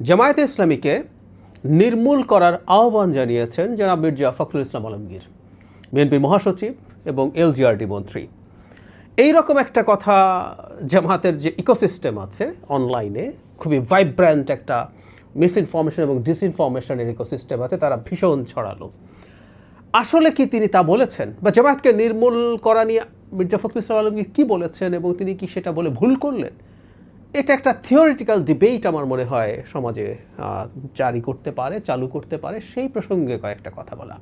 জামায়াতে ইসলামীকে নির্মূল করার আহ্বান জানিয়েছেন জনাব মির্জা ফখরুল ইসলাম আলমগীর, বিএনপির মহাসচিব এবং এলজিআরডি মন্ত্রী। এই রকম একটা কথা জামায়াতের যে ইকোসিস্টেম আছে অনলাইনে, খুবই ভাইব্র্যান্ট একটা মিসইনফরমেশন এবং ডিসইনফরমেশনের ইকোসিস্টেম আছে, তারা ভীষণ ছড়ালো। আসলে কি তিনি তা বলেছেন, বা জামায়াতকে নির্মূল করা নিয়ে মির্জা ফখরুল ইসলাম আলমগীর কী বলেছেন এবং তিনি কি সেটা বলে ভুল করলেন? এটা একটা থিওরিটিক্যাল ডিবেট আমার মনে হয় সমাজে চালু করতে পারে। সেই প্রসঙ্গে কয়েকটা কথা বলা।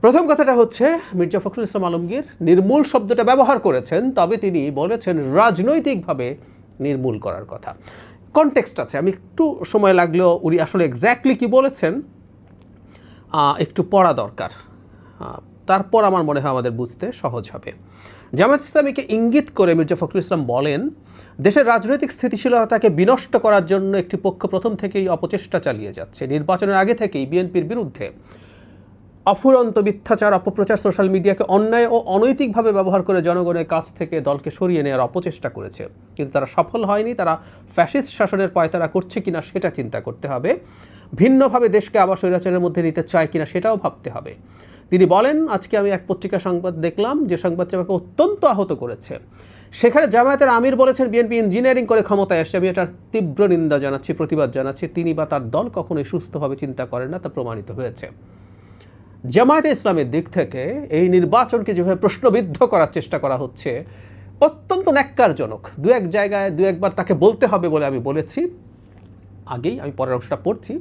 প্রথম কথাটা হচ্ছে, মির্জা ফখরুল ইসলাম আলমগীর নির্মূল শব্দটা ব্যবহার করেছেন, তবে তিনি বলেছেন রাজনৈতিকভাবে নির্মূল করার কথা। কনটেক্সট আছে, আমি একটু সময় লাগলেও উনি আসলে এক্স্যাক্টলি কি বলেছেন একটু পড়া দরকার, তারপর আমার মনে হয় আমাদের বুঝতে সহজ হবে। জামায়াত ইসলামীকে ইঙ্গিত করে মির্জা ফখরুল ইসলাম বলেন, দেশের রাজনৈতিক স্থিতিশীলতাকে বিনষ্ট করার জন্য একটি পক্ষ প্রথম থেকেই অপচেষ্টা চালিয়ে যাচ্ছে। নির্বাচনের আগে থেকেই বিএনপির বিরুদ্ধে অফুরন্ত মিথ্যাচার, অপপ্রচার, সোশ্যাল মিডিয়াকে অন্যায় ও অনৈতিকভাবে ব্যবহার করে জনগণের কাছ থেকে দলকে সরিয়ে নেওয়ার অপচেষ্টা করেছে, কিন্তু তারা সফল হয়নি। তারা ফ্যাসিস্ট শাসনের পায়তারা করছে কিনা সেটা চিন্তা করতে হবে। ভিন্নভাবে দেশকে আবার স্বৈরাচারের মধ্যে নিতে চায় কিনা সেটাও ভাবতে হবে। তিনি বলেন, আজকে আমি এক পত্রিকা সংবাদ দেখলাম, যে সংবাদটি আমাকে অত্যন্ত আহত করেছে। সেখানে জামায়াতের আমির বলেছেন বিএনপি ইঞ্জিনিয়ারিং করে ক্ষমতায় আসছে। আমি এটার তীব্র নিন্দা জানাচ্ছি, প্রতিবাদ জানাচ্ছি। তিনি বা তার দল কখনোই সুস্থভাবে চিন্তা করেন না, তা প্রমাণিত হয়েছে। জামায়াতে ইসলামের দিক থেকে এই নির্বাচনকে যেভাবে প্রশ্নবিদ্ধ করার চেষ্টা করা হচ্ছে, অত্যন্ত ন্যাক্কারজনক। দু এক জায়গায় দু একবার তাকে বলতে হবে বলে আমি বলেছি আগেই, আমি পরের অংশটা পড়ছি।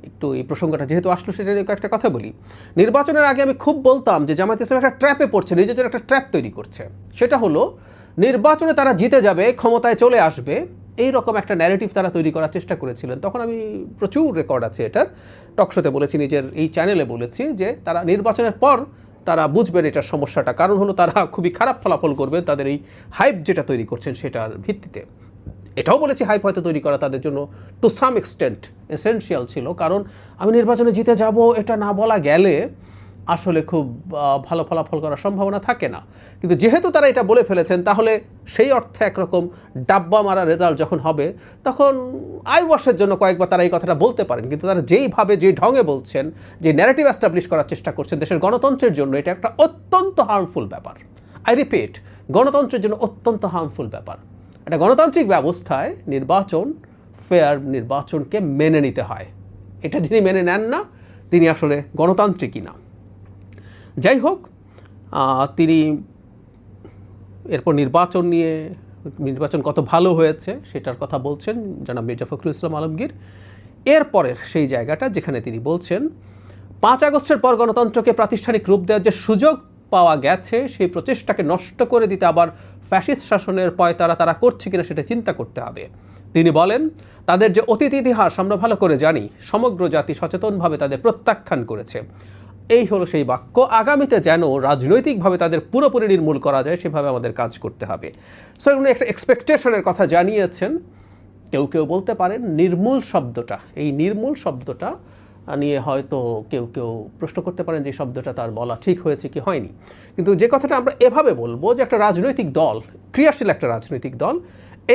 একটু এই প্রসঙ্গটা যেহেতু আসলো সেটা নিয়ে একটা কথা বলি। নির্বাচনের আগে আমি খুব বলতাম যে জামায়াত ইসলাম একটা ট্র্যাপে পড়ছে, নিজেদের একটা ট্র্যাপ তৈরি করছে। সেটা হলো নির্বাচনে তারা জিতে যাবে, ক্ষমতায় চলে আসবে, এই রকম একটা ন্যারেটিভ তারা তৈরি করার চেষ্টা করেছিলেন। তখন আমি প্রচুর রেকর্ড আছে এটার, টকশোতে বলেছি, নিজের এই চ্যানেলে বলেছি যে তারা নির্বাচনের পর তারা বুঝবেন এটার সমস্যাটা। কারণ হলো তারা খুবই খারাপ ফলাফল করবেন তাদের এই হাইপ যেটা তৈরি করছেন সেটার ভিত্তিতে। এটাও বলেছি হাইপ হয়তো তৈরি করা তাদের জন্য টু সাম এক্সটেন্ট এসেনশিয়াল ছিল, কারণ আমি নির্বাচনে জিতে যাব এটা না বলা গেলে আসলে খুব ভালো ফলাফল করার সম্ভাবনা থাকে না। কিন্তু যেহেতু তারা এটা বলে ফেলেছেন, তাহলে সেই অর্থে একরকম ডাব্বা মারা রেজাল্ট যখন হবে, তখন আই ওয়াশের জন্য কয়েকবার তারা এই কথাটা বলতে পারেন। কিন্তু তারা যেইভাবে যে ঢঙে বলছেন, যে ন্যারেটিভ এস্টাবলিশ করার চেষ্টা করছেন দেশের গণতন্ত্রের জন্য, এটা একটা অত্যন্ত হার্মফুল ব্যাপার। আই রিপিট, গণতন্ত্রের জন্য অত্যন্ত হার্মফুল ব্যাপার। একটা গণতান্ত্রিক ব্যবস্থায় নির্বাচন, ফেয়ার নির্বাচনকে মেনে নিতে হয়। এটা যিনি মেনে নেন না, তিনি আসলে গণতান্ত্রিকই না। যাই হোক, তিনি এরপর নির্বাচন কত ভালো হয়েছে সেটার কথা বলছেন জনাব মির্জা ফখরুল ইসলাম আলমগীর। এরপরের সেই জায়গাটা যেখানে তিনি বলছেন, 5 আগস্টের পর গণতন্ত্রকে প্রাতিষ্ঠানিক রূপ দেওয়ার যে সুযোগ পাওয়া গেছে, সেই প্রচেষ্টাকে নষ্ট করে দিতে আবার ফ্যাসিস্ট শাসনের পয়তারা তারা করছে কিনা সেটা চিন্তা করতে হবে। তিনি বলেন, তাদের যে অতীত ইতিহাস আমরা ভালো করে জানি, সমগ্র জাতি সচেতনভাবে তাদের প্রত্যাখ্যান করেছে। এই হলো সেই বাক্য। আগামীতে যেন রাজনৈতিকভাবে তাদের পুরোপুরি নির্মূল করা যায় সেভাবে আমাদের কাজ করতে হবে। সো উনি একটা এক্সপেকটেশনের কথা জানিয়েছেন। কেউ কেউ বলতে পারেন এই নির্মূল শব্দটা নিয়ে হয়তো কেউ কেউ প্রশ্ন করতে পারেন যে শব্দটা তার বলা ঠিক হয়েছে কি হয়নি। কিন্তু যে কথাটা আমরা এভাবে বলবো যে একটা রাজনৈতিক দল, ক্রিয়াশীল একটা রাজনৈতিক দল,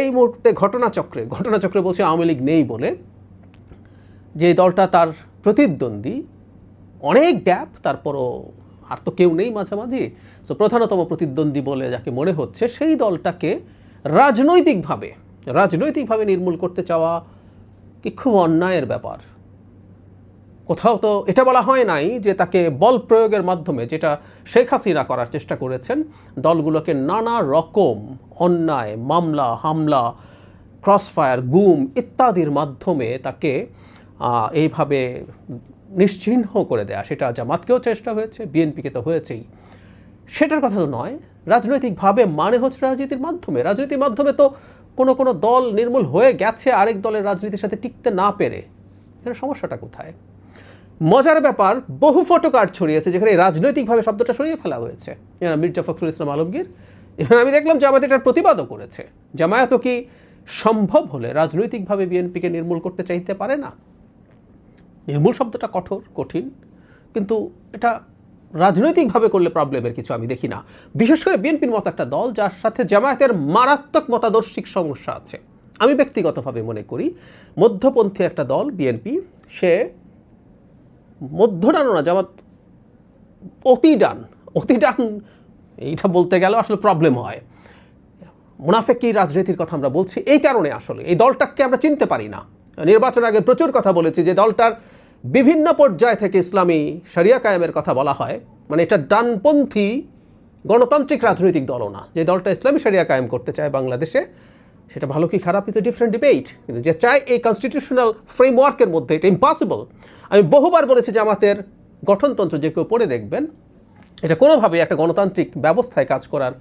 এই মুহূর্তে ঘটনাচক্রে বলছে আওয়ামী লীগ নেই বলে, যে দলটা তার প্রতিদ্বন্দ্বী, অনেক গ্যাপ, তারপরও আর তো কেউ নেই মাঝামাঝি, সো প্রধানতম প্রতিদ্বন্দ্বী বলে যাকে মনে হচ্ছে, সেই দলটাকে রাজনৈতিকভাবে নির্মূল করতে চাওয়া কি খুব অন্যায়ের ব্যাপার। কোথাও তো এটা বলা হয় নাই যে তাকে বল প্রয়োগের মাধ্যমে, যেটা শেখ হাসিনা করার চেষ্টা করেছেন, দলগুলোকে নানা রকম অন্যায়, মামলা, হামলা, ক্রসফায়ার, গুম ইত্যাদির মাধ্যমে তাকে এইভাবে নিশ্চিহ্ন করে দেয়া। সেটা জামাতকেও চেষ্টা হয়েছে, বিএনপিকে তো হয়েছেই। সেটার কথা তো নয়। রাজনৈতিকভাবে মানে হচ্ছে রাজনীতির মাধ্যমে তো কোনো দল নির্মূল হয়ে গেছে আরেক দলের রাজনীতির সাথে টিকতে না পেরে। এখানে সমস্যাটা কোথায়? মজার ব্যাপার, বহু ফটোকার্ড ছড়িয়েছে যেখানে রাজনৈতিকভাবে শব্দটা সরিয়ে ফেলা হয়েছে। মির্জা ফখরুল ইসলাম আলমগীর, এবং আমি দেখলাম জামায়াত এটার প্রতিবাদও করেছে। জামায়াতও কি সম্ভব হলে রাজনৈতিকভাবে বিএনপিকে নির্মূল করতে চাইতে পারে না? নির্মূল শব্দটা কঠিন, কিন্তু এটা রাজনৈতিকভাবে করলে প্রবলেমের কিছু আমি দেখি না। বিশেষ করে বিএনপির মতো একটা দল যার সাথে জামায়াতের মারাত্মক মতাদর্শিক সমস্যা আছে। আমি ব্যক্তিগতভাবে মনে করি মধ্যপন্থী একটা দল বিএনপি, সে মধ্যডানও না, জামাত অতি ডান এইটা বলতে গেলে আসলে প্রবলেম হয়। মুনাফেকি রাজনীতির কথা আমরা বলছি এই কারণে, আসলে এই দলটাকে আমরা চিনতে পারি না। নির্বাচনের আগে প্রচুর কথা বলেছি যে দলটার বিভিন্ন পর্যায় থেকে ইসলামী শরিয়া কায়েমের কথা বলা হয়, মানে এটা ডানপন্থী গণতান্ত্রিক রাজনৈতিক দলও না। যে দলটা ইসলামী শরিয়া কায়েম করতে চায় বাংলাদেশে, সেটা ভালো কি খারাপ ইজ এ ডিফারেন্ট ডিবেট, কিন্তু যে চায় এই কনস্টিটিউশনাল ফ্রেমওয়ার্কের মধ্যে, এটা ইম্পসিবল। আমি বহুবার বলেছি যে আমাদের গঠনতন্ত্র যে কেউ পড়ে দেখবেন, এটা কোনোভাবেই একটা গণতান্ত্রিক ব্যবস্থায় কাজ করার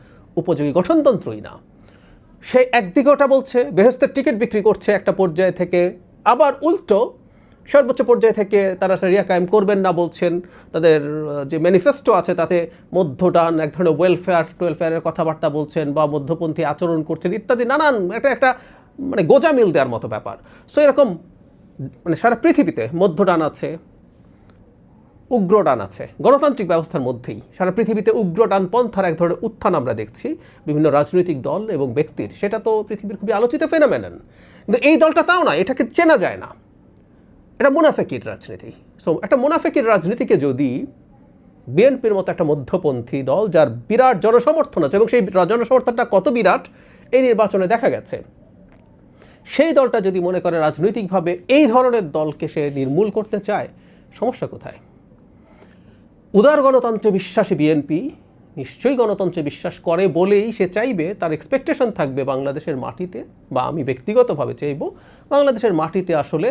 উপযোগী গঠনতন্ত্রই না। সে একদিকে ওটা বলছে, বেহেশতের টিকিট বিক্রি করছে একটা পর্যায়ে থেকে, আবার উল্টো সর্বোচ্চ পর্যায়ে থেকে তারা শরিয়া কায়েম করবেন না বলছেন। তাদের যে ম্যানিফেস্টো আছে তাতে মধ্যডান এক ধরনের ওয়েলফেয়ারের কথাবার্তা বলছেন বা মধ্যপন্থী আচরণ করছেন ইত্যাদি নানান, এটা একটা মানে গোজামিল দেওয়ার মতো ব্যাপার। সো এরকম মানে সারা পৃথিবীতে মধ্যডান আছে, উগ্রডান আছে, গণতান্ত্রিক ব্যবস্থার মধ্যেই সারা পৃথিবীতে উগ্রডান পন্থার এক ধরনের উত্থান আমরা দেখছি বিভিন্ন রাজনৈতিক দল এবং ব্যক্তির। সেটা তো পৃথিবীর খুবই আলোচিত ফেনোমেনন, কিন্তু এই দলটা তাও না, এটাকে চেনা যায় না। এটা মুনাফেকির রাজনীতি। সো একটা মুনাফেকির রাজনীতিকে যদি বিএনপির মতো একটা মধ্যপন্থী দল, যার বিরাট জনসমর্থন আছে এবং সেই জনসমর্থনটা কত বিরাট এই নির্বাচনে দেখা গেছে, সেই দলটা যদি মনে করে রাজনৈতিকভাবে এই ধরনের দলকে সে নির্মূল করতে চায়, সমস্যা কোথায়? উদার গণতন্ত্রে বিশ্বাসী বিএনপি নিশ্চয়ই গণতন্ত্রে বিশ্বাস করে বলেই সে চাইবে, তার এক্সপেকটেশন থাকবে বাংলাদেশের মাটিতে, বা আমি ব্যক্তিগতভাবে চাইব বাংলাদেশের মাটিতে আসলে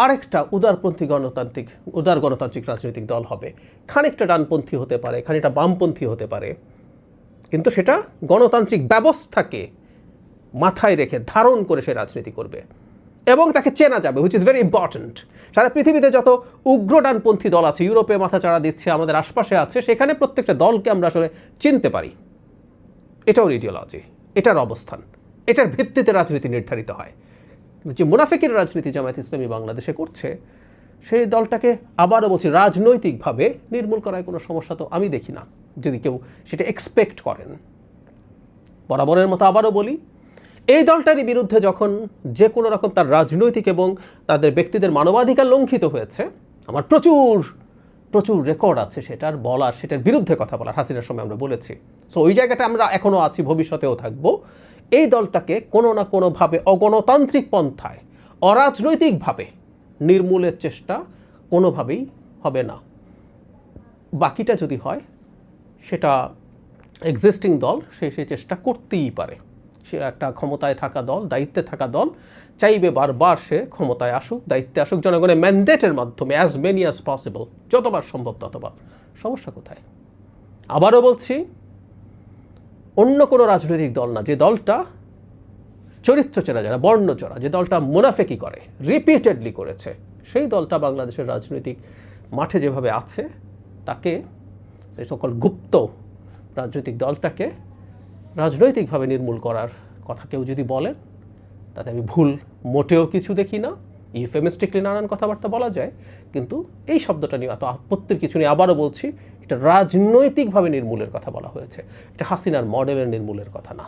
আরেকটা উদার গণতান্ত্রিক রাজনৈতিক দল হবে। খানিকটা ডানপন্থী হতে পারে, খানিকটা বামপন্থী হতে পারে, কিন্তু সেটা গণতান্ত্রিক ব্যবস্থাকে মাথায় রেখে ধারণ করে সে রাজনীতি করবে এবং তাকে চেনা যাবে, হুইচ ইজ ভেরি ইম্পর্ট্যান্ট। সারা পৃথিবীতে যত উগ্র ডানপন্থী দল আছে, ইউরোপে মাথা চাড়া দিচ্ছে, আমাদের আশপাশে আছে, সেখানে প্রত্যেকটা দলকে আমরা আসলে চিনতে পারি। এটাও ইডিওলজি, এটার অবস্থান, এটার ভিত্তিতে রাজনীতি নির্ধারিত হয়। যে মুনাফিকের রাজনীতি জামায়াত ইসলামী বাংলাদেশে করছে, সেই দলটাকে আবারও বলছি রাজনৈতিকভাবে নির্মূল করায় কোনো সমস্যা তো আমি দেখি না, যদি কেউ সেটা এক্সপেক্ট করেন। বরাবরের মতো আবারও বলি, এই দলটারই বিরুদ্ধে যখন যে কোনো রকম তার রাজনৈতিক এবং তাদের ব্যক্তিদের মানবাধিকার লঙ্ঘিত হয়েছে, আমার প্রচুর রেকর্ড আছে সেটার বলার, সেটার বিরুদ্ধে কথা বলার। হাসিনার সময় আমরা বলেছি। সো ওই জায়গাটা আমরা এখনও আছি, ভবিষ্যতেও থাকবো। এই দলটাকে কোনো না কোনোভাবে অগণতান্ত্রিক পন্থায়, অরাজনৈতিকভাবে নির্মূলের চেষ্টা কোনোভাবেই হবে না। বাকিটা যদি হয়, সেটা এক্সিস্টিং দল সেই চেষ্টা করতেই পারে। সে একটা ক্ষমতায় থাকা দল, দায়িত্বে থাকা দল, চাইবে বারবার সে ক্ষমতায় আসুক, দায়িত্বে আসুক, জনগণের ম্যান্ডেটের মাধ্যমে অ্যাজ মেনি অ্যাজ পসিবল, যতবার সম্ভব ততবার। সমস্যা কোথায়? আবারও বলছি, অন্য কোনো রাজনৈতিক দল না, যে দলটা চরিত্র চেনা যায় না, বর্ণচরা, যে দলটা মুনাফেকি করে, রিপিটেডলি করেছে, সেই দলটা বাংলাদেশের রাজনৈতিক মাঠে যেভাবে আছে, তাকে এই সকল গুপ্ত রাজনৈতিক দলটাকে রাজনৈতিকভাবে নির্মূল করার কথা কেউ যদি বলেন, তাতে আমি ভুল মোটেও কিছু দেখি না। ইউফেমিস্টিকলি নানান কথাবার্তা বলা যায়, কিন্তু এই শব্দটা নিয়ে এত আপত্তির কিছু নেই। আবারও বলছি, এটা রাজনৈতিকভাবে নির্মূলের কথা বলা হয়েছে, এটা হাসিনার মডেলের নির্মূলের কথা না।